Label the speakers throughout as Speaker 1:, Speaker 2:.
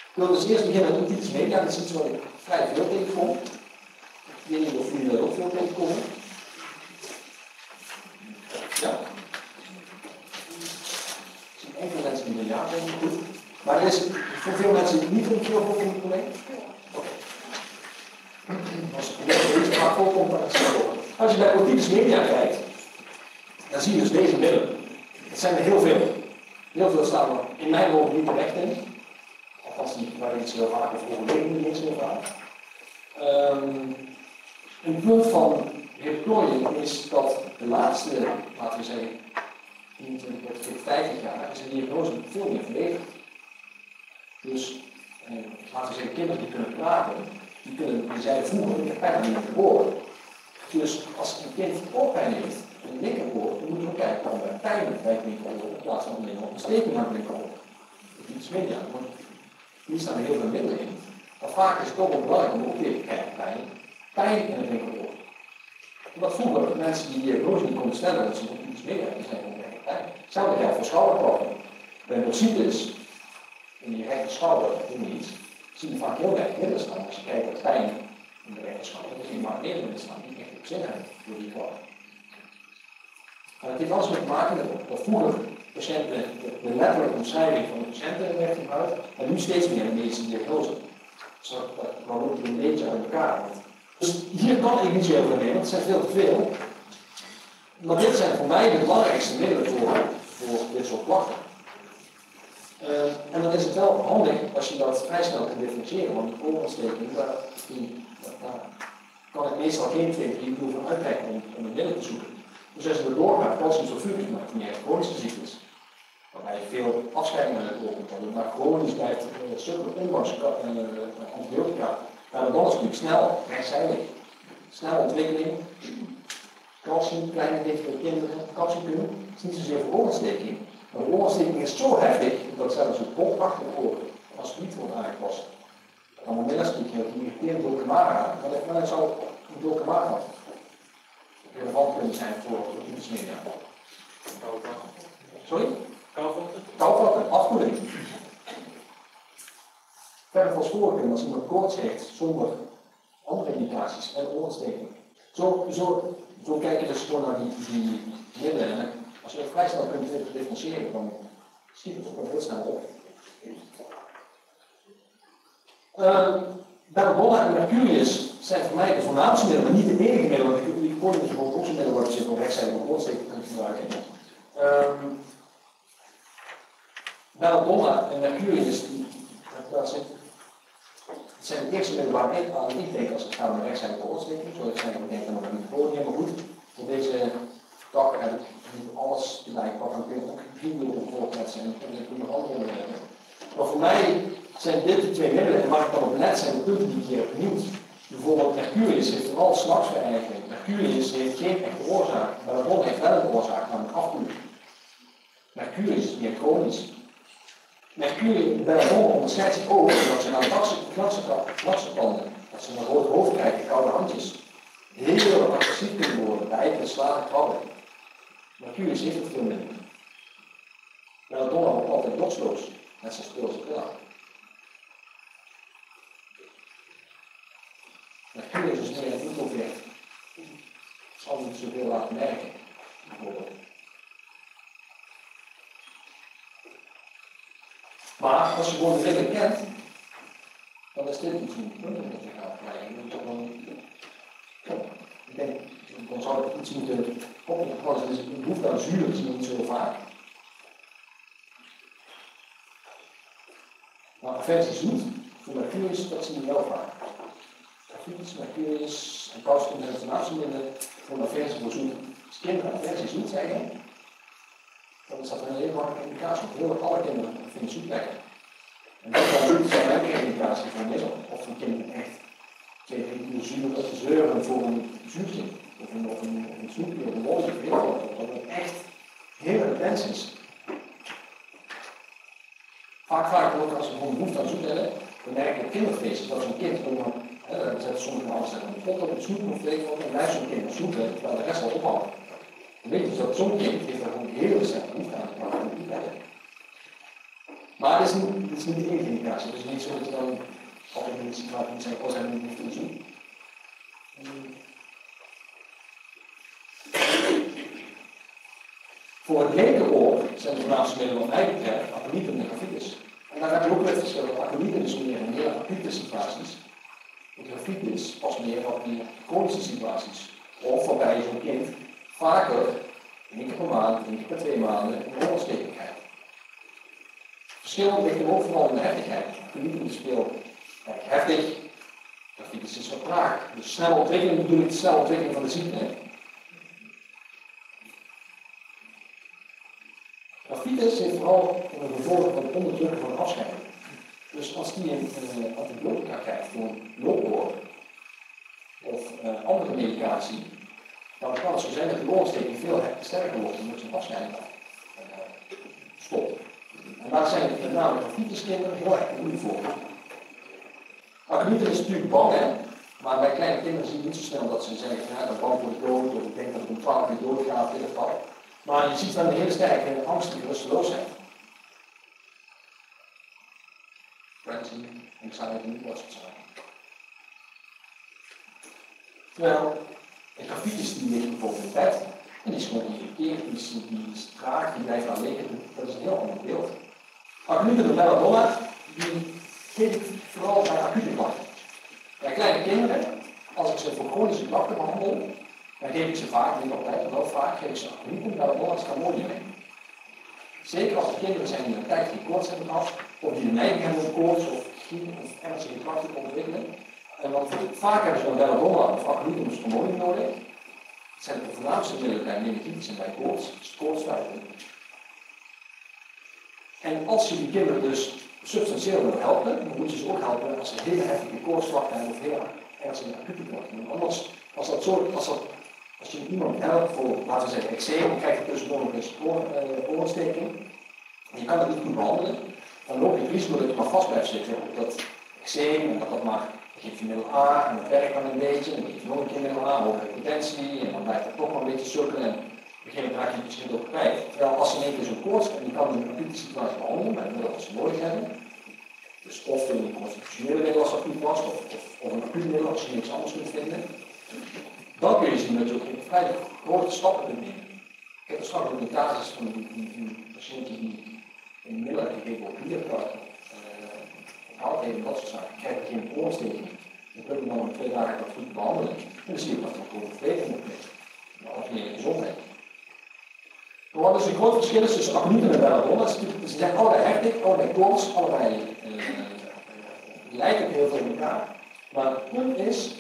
Speaker 1: Ik wil dus eerst beginnen met otitis media. Dat is iets wat ik vrij veel tegenkom. Ik weet niet of jullie dat ook veel tegenkomen. Ja? Er zijn enkele mensen die ja denken, goed. Maar er is voor veel mensen niet een veel voorkomend probleem. Oké. Als het probleem niet vaak voorkomt, dan is het wel. Als je bij otitis media kijkt, dan zie je dus deze middelen. Het zijn er heel veel. Heel veel staan er in mijn ogen niet terecht in. Althans niet waar ik iets heel vaak of overwegende niks heel vaak. Een punt van Riptorium is dat de laatste, laten we zeggen, 20 tot 50 jaar is de diagnose veel meer verbeterd. Dus, laten we zeggen, kinderen die kunnen praten, die zeiden vroeger, ik heb pijn aan mijn linkeroor. Dus als een kind oorpijn heeft, een linkeroor, dan moeten we kijken of er pijn bij het linkeroor in plaats van alleen een ontsteking aan het linkeroor. Iets media, want hier staan er heel veel middelen in. Maar vaak is het toch wel belangrijk om ook weer te kijken bij pijn in het linkeroor. Omdat vroeger mensen die diagnose niet konden stellen dat ze iets media zijn gewoon pijn. Hetzelfde geldt voor schouderklachten. Bij een bursitis in je rechter schouder, zie je vaak heel erg middelen staan. Als je kijkt naar pijn in de rechter schouder, dan zie je maar meer middelen staan die echt op zin hebben door die klachten. En het heeft alles mee te maken met dat vroeger patiënten de letterlijke omschrijving van de patiënten werd gebruikt, maar nu steeds meer in medische diagnose. Dus dan loopt het een beetje uit elkaar. Dus hier kan ik niet zo heel veel mee, want het zijn veel te veel. Maar dit zijn voor mij de belangrijkste middelen voor dit soort klachten. En dan is het wel handig als je dat vrij snel kunt differentiëren, want die oorontsteking, daar kan ik meestal geen 2-3 uur van uitkijken om een middel te zoeken. Dus als je er doorgaat, calciumsulfurisch, maar het niet echt chronische ziektes, waarbij je veel afscheidingen uit kunt hebben, maar chronisch blijft sukkelen ondanks antibiotica, dan is het natuurlijk snel rechtszijdig. Snelle ontwikkeling, calcium, kleine dichte kinderen, calciumkuur, het is niet zozeer voor oorontsteking. Maar de oorontsteking is zo heftig dat zelfs het botachtige oor als het niet wordt aangepast. Dan moet mensen natuurlijk heel geïrriteerd door Camara, maar dan zou een door Camara relevant kunnen zijn voor otitis media. Sorry? Koudvatten, afkoeling. Verder fosforicum als iemand koorts heeft zonder andere indicaties en oorontsteking. Zo kijk je dus gewoon naar die middelen. En als je het vrij snel kunt differentiëren, dan schiet het ook wel heel snel op. Belladonna en Mercurius zijn voor mij de voornaamste middelen, maar niet de enige middelen, want ik kon niet gewoon ook zo'n middel wat je voor rechtszijde of oorontsteking kunt gebruiken. Belladonna en Mercurius, het zijn de eerste middelen waar ik aan niet denk als het gaat om rechtszijde of oorontsteking. Zoals ik zei, ik denk dan nog niet gewoon helemaal goed. Voor deze dag heb ik niet alles gelijk pakken, dan kun je ook vrienden op voortzetten en dan kun je nog andere middelen. Maar voor mij zijn dit de twee middelen en waar ik dan op let zijn de punten die ik hier heb genoemd. Bijvoorbeeld Mercurius heeft vooral s'nachts-verijving. Mercurius heeft geen echte oorzaak, maar Belladonna heeft wel een oorzaak, namelijk afkoeling. Mercurius is meer chronisch. Mercurius, Belladonna onderscheidt zich ook omdat ze aan knarsetanden, dat ze een rood hoofd krijgen, koude handjes, heel agressief kunnen worden, bijten, slaan, krabben. Mercurius heeft het veel minder. Belladonna wordt altijd dotsloos, net zoals Pulsapilla. Mercurius is meer een voetobject. Dat zal niet zoveel laten merken, bijvoorbeeld. Maar als je gewoon de middelen kent, dan is dit iets een punt dat je gaat krijgen. Ik denk, dan zou ik iets moeten oppassen. Dus een behoefte aan zuur zie je niet zo vaak. Maar aversie zoet, voor Mercurius, dat zie je wel vaak. Mercurius en calcium zijn naamsmiddelen voor aversie voor zoet. Als kinderen aversie zoet zeggen, dan is dat een hele belangrijke indicatie. Want alle kinderen vinden zoet lekker. En dat kan zoet zijn ook een indicatie voor middel. Of een kind echt 2-3 uur zuur te zeuren voor een zuurtje. Of een snoepje of een rolletje. Dat het echt heel intens is. Vaak ook als we gewoon behoefte aan zoet hebben, dan merken we kinderfeestjes dat zo'n kind dan zetten sommige mensen een pot op een snoepconfleet op en blijft zo'n kind snoepen terwijl de rest al ophoudt. Dan weet je dus dat zo'n kind heeft er gewoon heel sterk behoefte aan. Maar het is niet de enige indicatie. Het is niet zo dat je dan altijd in een situatie moet zeggen, zijn we niet toezien. Voor het linkeroor zijn de voornaamste middelen wat mij betreft aconieten en grafitis. En daar heb je ook weer verschillen. Aconieten is meer in hele acute situaties. De grafitis pas meer op die chronische situaties. Of waarbij zo'n kind vaker, 1 keer per maand, 1 keer per 2 maanden, een hongersteking krijgt. Verschil ligt ook vooral in de heftigheid. Aconieten is veel heftig, grafitis is wat traag. Dus snelle ontwikkeling bedoel ik de snelle ontwikkeling van de ziekte. Grafitis heeft vooral een gevolg van het onderdrukken van afscheiding. Dus als die een antibiotica krijgt voor een loopoor of andere medicatie, dan kan het zo zijn dat de longontsteking veel sterker wordt omdat zijn afscheiding stopt. En daar zijn met name grafitiskinderen heel erg moeilijk voor. Aconieten is natuurlijk bang, hè? Maar bij kleine kinderen zie je niet zo snel dat ze zeggen, ja, dat bang voor de dood, of ik denk dat ik om 12 uur doodga of dit of dat. Maar je ziet dan een hele sterke angst en rusteloosheid. Frenzy, anxiety, dat soort zaken. Terwijl een grafitis die ligt bijvoorbeeld in bed, en die is gewoon geïrriteerd, die is traag, die blijft daar liggen, dat is een heel ander beeld. Aconieten de belladonna, die geeft vooral bij acute klachten. Bij kleine kinderen, als ik ze voor chronische klachten behandel, dan geef ik ze vaak, niet altijd, maar wel vaak, geef ik ze aconieten, belladonna en schamonium. Zeker als de kinderen zijn die een tijd geen koorts hebben gehad, of die de neiging hebben om koorts of ernstige klachten te ontwikkelen. En want vaak hebben ze een belladonna of aconitum of schamonium nodig. Het zijn de voornaamste middelen bij meningitis en bij koorts, dus koortsstuiten. En als je die kinderen dus substantieel wil helpen, dan moet je ze ook helpen als ze hele heftige koortsklachten hebben of heel ernstige acute klachten. Anders, als je iemand helpt voor, laten we zeggen, eczeem, dan krijg je tussendoor nog eens oorontsteking. En je kan dat niet goed behandelen, dan loop je het risico dat je maar vast blijft zitten op dat eczeem en dat maar, dan geef je middel A en dat werkt dan een beetje, dan geef je nog een keer middel A, hoge potentie en dan blijft het toch maar een beetje sukkelen en op een gegeven moment raak je het misschien ook kwijt. Terwijl als je in één keer zo'n koorts en je kan een acute situatie behandelen met middelen dat ze nodig hebben, dus of een constitutionele middel als dat niet was, of een acuut middel als je niks anders kunt vinden, dan kun je zien dat je ook vrij grote stappen kunt nemen. Ik heb er straks ook een casus van een patiënt die een middel heeft gegeven op klierkracht, ophoudheden, dat soort zaken. Ik krijg geen oorontsteking. Ik wil hem dan 2 dagen dat goed behandelen. En dan zie je dat er een grote verbetering op ligt. Maar ook meer gezondheid. Maar wat is een groot verschil is tussen aconieten en belladonna? Ze zijn allebei heftig, allebei koorts, allebei lijken heel veel op elkaar. Maar het punt is,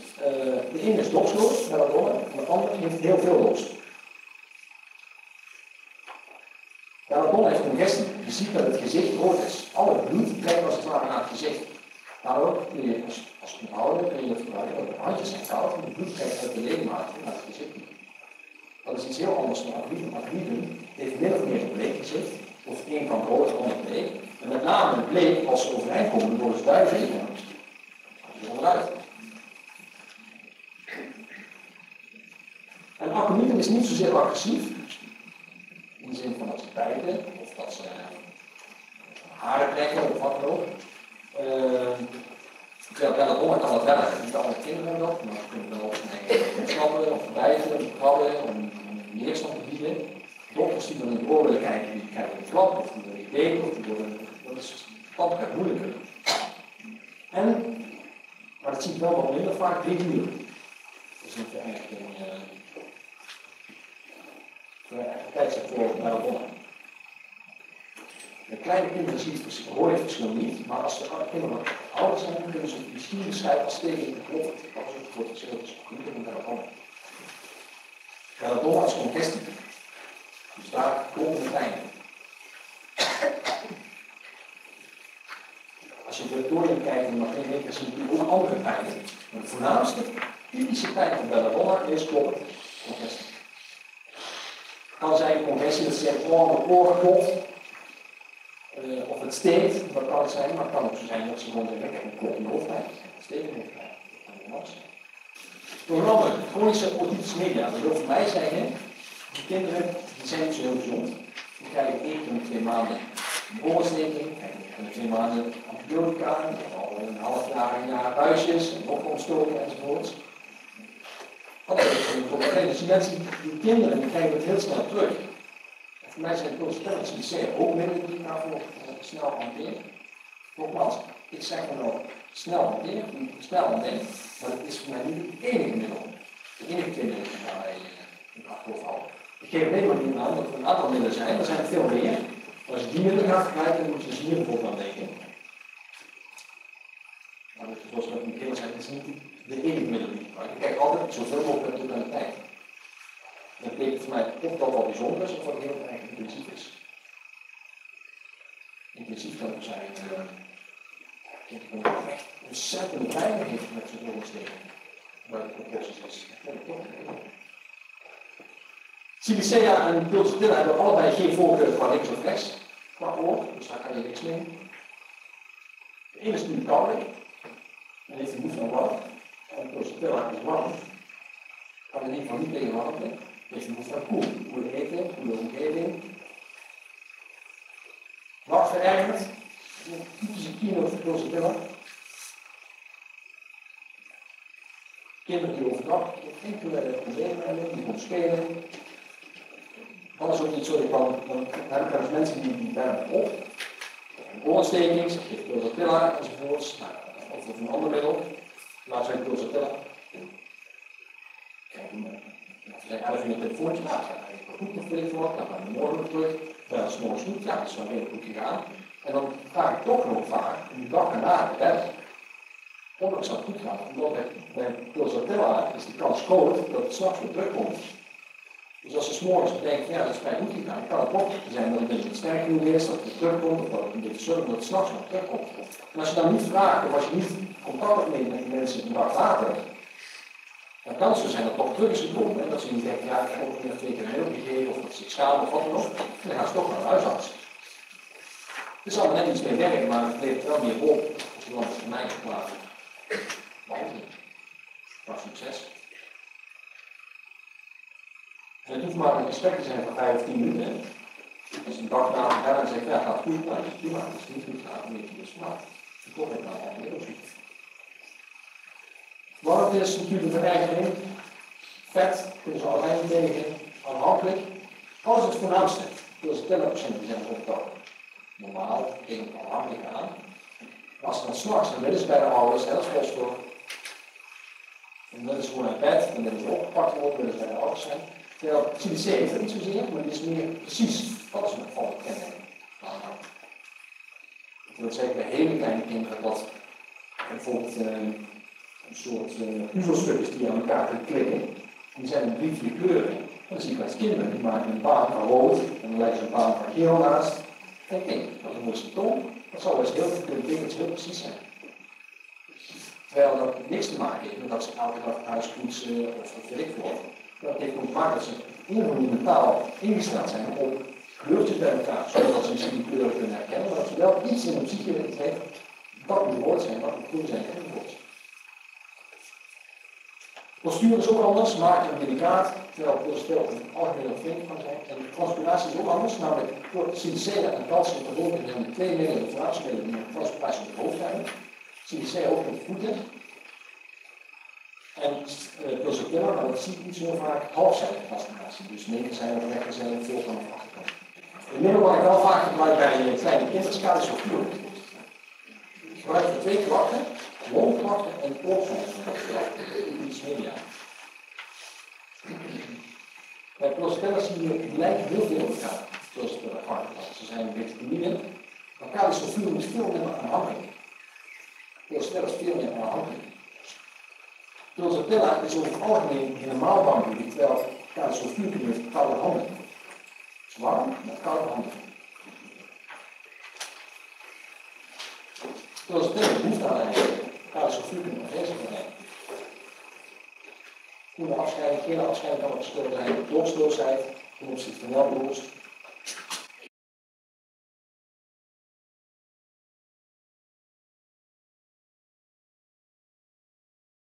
Speaker 1: de ene is dopsloos, belladonna, en de andere heeft heel veel loost. Belladonna heeft congestie. Je ziet dat het gezicht rood is. Al het bloed trekt als het ware naar het gezicht. Daardoor kun je als behouden kun je het gebruiken dat de handjes zijn koud en het bloed trekt uit de ledematen naar het gezicht. Dat is iets heel anders dan aconitum. Aconitum heeft min of meer een bleek gezicht, of één kant rood, de andere bleek. En met name de bleek, als ze overeind komen, worden ze duidelijk heen. Dat is onderuit. En aconitum is niet zozeer agressief, in de zin van dat ze bijten, of dat ze haren trekken, of wat dan ook. Terwijl belladonna kan dat wel, niet alle kinderen hebben dat, maar ze kunnen wel ontsnappen, of bijten, of krabben, om weerstand te bieden. Dokters die dan in de oor willen kijken, die krijgen een klap, of die worden gebeten, of die worden, dat is wat moeilijker. Maar dat zie ik wel wat minder vaak, 3 uur. Dat is niet eigenlijk een tijdstip voor belladonna. De kleine kinderen zien hoor het verschil niet, maar als de kinderen ouder zijn, kunnen ze het misschien beschrijven als tegen de kloppen. Dat is ook het verschil tussen aconitum en belladonna. Belladonna is congestie. Dus daar kloppen de pijn. Als je op het laboratorium kijkt en dan zie je ook andere pijnen. Maar de voornaamste typische pijn van belladonna is kloppen. Congestie. Het kan zijn congestie dat ze zeggen, oh, mijn oor klopt. Of het steekt, dat kan het zijn, maar het kan ook zo zijn dat ze gewoon zeggen, ik heb een kloppende hoofdpijn. Een stekende hoofdpijn. Dat kan heel anders zijn. Programma, chronische otitis media. Dat wil voor mij zeggen, die kinderen die zijn niet zo heel gezond. Die krijgen 1 keer in 2 maanden een oorontsteking, en de 2 maanden antibiotica, al een half jaar, een jaar buisjes, en opontstoken enzovoorts. Dus die mensen, die kinderen, die krijgen het heel snel terug. En voor mij zijn pulsatilla ook middelen die ik daarvoor snel hanteer. Nogmaals, ik zeg dan ook snel hanteren, snel hanteren, maar het is voor mij niet het enige middel. De enige 2 middelen die daarbij in het achterhoofd houden. Ik geef alleen maar niet aan dat er een aantal middelen zijn, er zijn er veel meer. Maar als je die middelen gaat vergelijken, dan moet je dus hier bijvoorbeeld aan denken. Maar zoals ik in het begin zei, het is niet de enige middelen die ik gebruik. Ik kijk altijd zoveel mogelijk naar de totaliteit. Dat betekent voor mij of dat wat bijzonder is, of wat heel erg intensief is. Intensief kan ook zijn dat het echt ontzettend pijn heeft met zo'n oorontsteking. Waar de proporties is. Silicea en pulsatilla hebben allebei geen voorkeur qua links of rechts. Qua oor, dus daar kan je niks mee. De ene is nu koudelijk. En heeft een behoefte aan warm. En pulsatilla is warm. Kan in ieder geval niet tegen warmte. Heeft een behoefte aan koel. Koele eten, koele omgeving. Wat verergert? Een typische keynote voor pulsatilla. Kinderen die overdag enkele problemen hebben, die gaan spelen. Dat is ook niet zo, dan heb ik wel eens mensen die bellen op. Een oorontsteking, ze geeft pulsatilla enzovoorts. Of een ander middel. Laat zijn pulsatilla. Ze zijn 11 uur een telefoontje, nou, ik goed nog voor voor, dan gaan we morgen nog terug. Dan is morgens goed, ja, dat is wel redelijk goed gegaan. En dan vraag ik toch nog vaak, om die dag erna te bellen. Ondanks dat het goed gaat, omdat bij pulsatilla is de kans groot dat het s'nachts weer terugkomt. Dus als ze 's morgens denken, ja, dat is vrij goed gegaan, kan het ook zijn dat het een beetje sterk genoeg is, dat het weer terugkomt, of dat het een beetje zorgt dat het s'nachts nog terugkomt. En als je dan niet vraagt, of als je niet contact neemt met die mensen een dag later, dan kan het zo zijn dat het toch terug is gekomen en dat ze niet denken, ja, ik heb ook weer 2 keer een middel gegeven, of dat ze zich schamen of wat dan ook. En dan gaan ze toch naar de huisarts. Het zal er net iets mee werken, maar het levert wel meer op als je dan op termijn geplaatst. Qua succes. En het hoeft maar een gesprek te zijn van 5 of 10 minuten. Als je een dag na elkaar en zegt, ja, gaat goed, maar het is prima, het is niet goed gaan, dan weet je dus, nou, ik kom met nou al middels. Warmte is natuurlijk een verergering. Vet kunnen ze allebei niet tegen, afhankelijk. Alles is het voornaamste. Pulsatilla-patiënten zijn ook normaal, tegen afhankelijk aan. Maar als ze dan s'nachts, dan willen ze bij de ouders, dat is fosfor. Dan willen ze gewoon uit bed, dan willen ze opgepakt worden, willen ze bij de ouders zijn. Terwijl CDC heeft dat niet zozeer, maar die is meer precies wat ze met vallen kennen. Ik wil zeggen bij hele kleine kinderen dat bijvoorbeeld een soort puzzelstukjes die je aan elkaar kunt klikken, die zijn in 3-4 kleuren. En dan zie ik als kinderen, die maken een baan van rood en dan leggen ze een baan van geel naast. En kijk, dat is een mooi symptoom. Dat zou eens heel veel dingen heel precies zijn. Terwijl dat niks te maken heeft met dat ze elke dag thuis poetsen of weet ik veel. Dat heeft ook te maken dat ze mentaal ingesteld zijn op kleurtjes bij elkaar, zodat ze misschien die kleuren kunnen herkennen, maar dat ze wel iets in de psyche weten te weten, dat moet rood zijn, dat moet groen zijn en rood. Postuur is ook anders, maakt een delicaat, terwijl pulsatilla een algemeen vriend kan zijn. En de transpiratie is ook anders, namelijk voor silicea en calcium verbonden zijn de 2 middelen, de vooruitspelen die een transpiratie op het hoofd hebben. Silicea ook met de voeten. En pulsatilla, maar dat zie ik niet zo vaak, halfzijdige transpiratie. Dus linkerzijde of rechterzijde, veel van de achterkant. Het middel wat ik wel vaak gebruik bij kleine kinderen, calcium. Ik gebruik voor 2 klachten, longklachten en oorzaken. Iets media. Bij pulsatilla zie je lijkt heel veel op elkaar. Pulsatilla particles. Ze zijn vitamine, maar calcium is veel minder aanhankelijk. Pulsatilla is veel meer aanhankelijk. Pulsatilla is over het algemeen helemaal warm, terwijl calcium heeft koude handen. Het is warm met koude handen. Pulsatilla behoeft aan eigenlijk calcium aanwezig te zijn. Groene afscheiding, gele afscheiding kan het verschil zijn, blokstoosheid ten opzichte van welbewust.